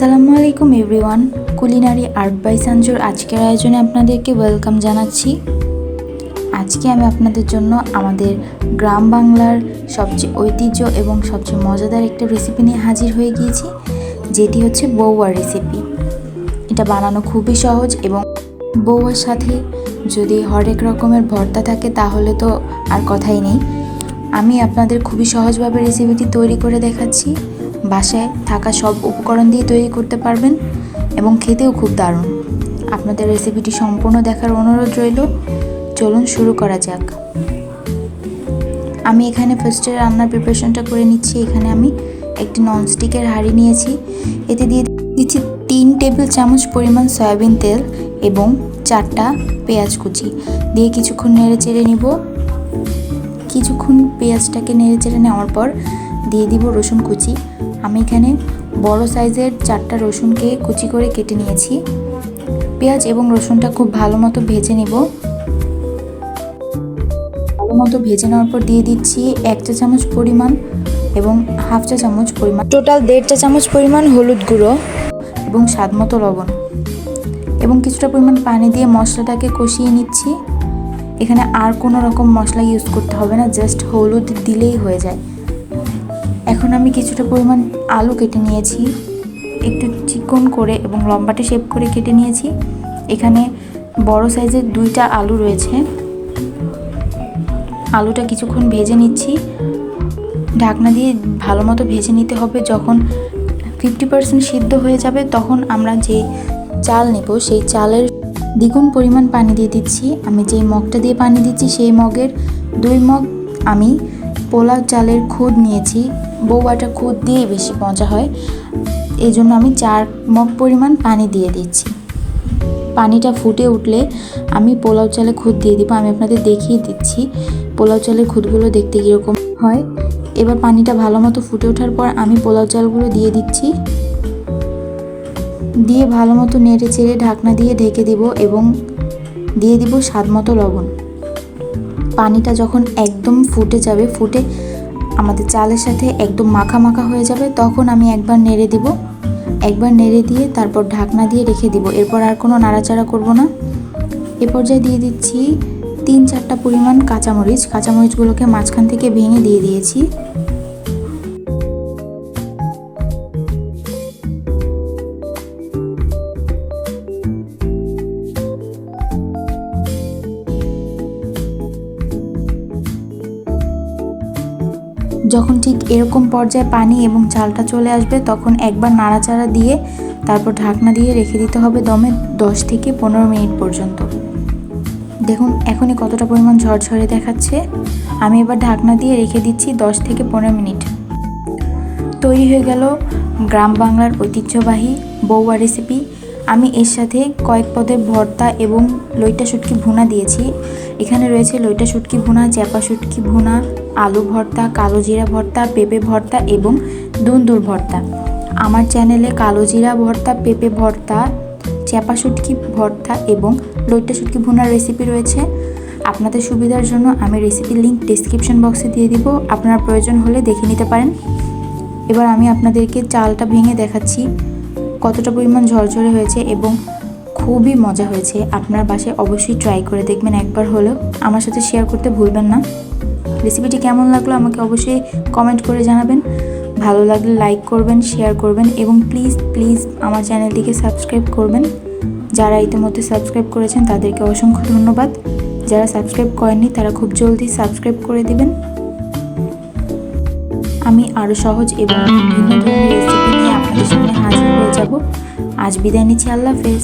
আসসালামু আলাইকুম everyone, culinary art by সঞ্জুর আজকের আয়োজনে আপনাদেরকে ওয়েলকাম জানাচ্ছি। আজকে আমি আপনাদের জন্য আমাদের গ্রাম বাংলার সবচেয়ে ঐতিহ্য এবং সবচেয়ে মজাদার একটা রেসিপি নিয়ে হাজির হয়ে গিয়েছি, যেটি হচ্ছে বউয়া রেসিপি। এটা বানানো খুবই সহজ এবং বউয়ার সাথে যদি হরেক রকমের ভর্তা থাকে তাহলে তো আর কথাই নেই। আমি আপনাদের খুবই সহজভাবে রেসিপিটি তৈরি করে দেখাচ্ছি। বাসায় থাকা সব উপকরণ দিয়ে তৈরি করতে পারবেন এবং খেতেও খুব দারুণ। আপনাদের রেসিপিটি সম্পূর্ণ দেখার অনুরোধ রইল। চলুন শুরু করা যাক। আমি এখানে ফার্স্টে রান্নার প্রিপারেশনটা করে নিচ্ছি। এখানে আমি একটি ননস্টিকের হাঁড়ি নিয়েছি। এতে দিয়ে দিচ্ছি 3 টেবিল চামচ পরিমাণ সয়াবিন তেল এবং 4টা পেঁয়াজ কুচি দিয়ে কিছুক্ষণ নেড়ে চেড়ে নিব। কিছুক্ষণ পেঁয়াজটাকে নেড়ে চেড়ে নেওয়ার পর দিয়ে দিব রসুন কুচি। আমি এখানে বড় সাইজের 4টা রসুনকে কুচি করে কেটে নিয়েছি। পেঁয়াজ এবং রসুনটা খুব ভালো মতো ভেজে নিব। ভালো মতো ভেজে নেওয়ার পর দিয়ে দিচ্ছি 1 চা চামচ পরিমাণ এবং হাফ চা চামচ পরিমাণ, টোটাল 1.5 চা চামচ পরিমাণ হলুদ গুঁড়ো এবং স্বাদ মতো লবণ এবং কিছুটা পরিমাণ পানি দিয়ে মশলাটাকে কষিয়ে নিচ্ছি। এখানে আর কোনো রকম মশলা ইউজ করতে হবে না, জাস্ট হলুদ দিলেই হয়ে যায়। এখন আমি কিছুটা পরিমাণ আলু কেটে নিয়েছি, একটু চিকন করে এবং লম্বাটে শেপ করে কেটে নিয়েছি। এখানে বড় সাইজের 2টা আলু রয়েছে। আলুটা কিছুক্ষণ ভেজে নিচ্ছি। ঢাকনা দিয়ে ভালো মতো ভেজে নিতে হবে। যখন 50% সিদ্ধ হয়ে যাবে তখন আমরা যে চাল নেব সেই চালের দ্বিগুণ পরিমাণ পানি দিয়ে দিচ্ছি। আমি যেই মগটা দিয়ে পানি দিচ্ছি সেই মগের 2 মগ আমি পোলাও চালের খুদ নিয়েছি। বউয়াটা খুদ দিয়েই বেশি মজা হয়, এই জন্য আমি 4 মগ পরিমাণ পানি দিয়ে দিচ্ছি। পানিটা ফুটে উঠলে আমি পোলাও চালের খুদ দিয়ে দিব। আমি আপনাদের দেখিয়ে দিচ্ছি পোলাও চালের খুদগুলো দেখতে কীরকম হয়। এবার পানিটা ভালো মতো ফুটে ওঠার পর আমি পোলাও চালগুলো দিয়ে দিচ্ছি। দিয়ে ভালো মতো নেড়ে চেড়ে ঢাকনা দিয়ে ঢেকে দিব এবং দিয়ে দিব স্বাদ মতো লবণ। পানিটা যখন একদম ফুটে যাবে, ফুটে আমাদের চালের সাথে একদম মাখা মাখা হয়ে যাবে, তখন আমি একবার নেড়ে দিব। একবার নেড়ে দিয়ে তারপর ঢাকনা দিয়ে রেখে দিব। এরপর আর কোনো নাড়াচাড়া করব না। এ পর্যায়ে দিয়ে দিচ্ছি 3-4টা পরিমাণ কাঁচামরিচ। কাঁচামরিচগুলোকে মাঝখান থেকে ভেঙে দিয়ে দিয়েছি। যখন ঠিক এরকম পর্যায়ে পানি এবং চালটা চলে আসবে তখন একবার নাড়াচাড়া দিয়ে তারপর ঢাকনা দিয়ে রেখে দিতে হবে দমে 10 থেকে 15 মিনিট পর্যন্ত। দেখুন এখনই কতটা পরিমাণ ঝরঝরে দেখাচ্ছে। আমি এবার ঢাকনা দিয়ে রেখে দিচ্ছি 10 থেকে 15 মিনিট। তৈরি হয়ে গেল গ্রাম বাংলার ঐতিহ্যবাহী বউয়া রেসিপি। আমি এর সাথে কয়েক পদের ভর্তা এবং লইটা শুটকি ভুনা দিয়েছি। এখানে রয়েছে লইটা শুটকি ভুনা, চ্যাপা শুটকি ভুনা, আলু ভর্তা, কালো জিরা ভর্তা, পেঁপে ভর্তা এবং দুন্দুর ভর্তা। আমার চ্যানেলে কালো জিরা ভর্তা, পেঁপে ভর্তা, চ্যাপা শুটকি ভর্তা এবং লইটা শুটকি ভুনার রেসিপি রয়েছে। আপনাদের সুবিধার জন্য আমি রেসিপির লিঙ্ক ডেসক্রিপশন বক্সে দিয়ে দিব, আপনার প্রয়োজন হলে দেখে নিতে পারেন। এবার আমি আপনাদেরকে চালটা ভেঙে দেখাচ্ছি কতটা পরিমাণ ঝরঝরে হয়েছে এবং খুবই মজা হয়েছে। আপনার বাসায় অবশ্যই ট্রাই করে দেখবেন একবার হলেও। আমার সাথে শেয়ার করতে ভুলবেন না। রেসিপিটি কেমন লাগলো আমাকে অবশ্যই কমেন্ট করে জানাবেন। ভালো লাগলে লাইক করবেন, শেয়ার করবেন এবং প্লিজ প্লিজ আমার চ্যানেলটিকে সাবস্ক্রাইব করবেন। যারা ইতিমধ্যে সাবস্ক্রাইব করেছেন তাদেরকে অসংখ্য ধন্যবাদ। যারা সাবস্ক্রাইব করেননি তারা খুব জলদি সাবস্ক্রাইব করে দিবেন। আমি আরও সহজ এবং ভিন্ন ধরনের রেসিপি নিয়ে আপনাদের সামনে হাজির হয়ে যাব। আজ বিদায় নিচ্ছি। আল্লাহ হাফেজ।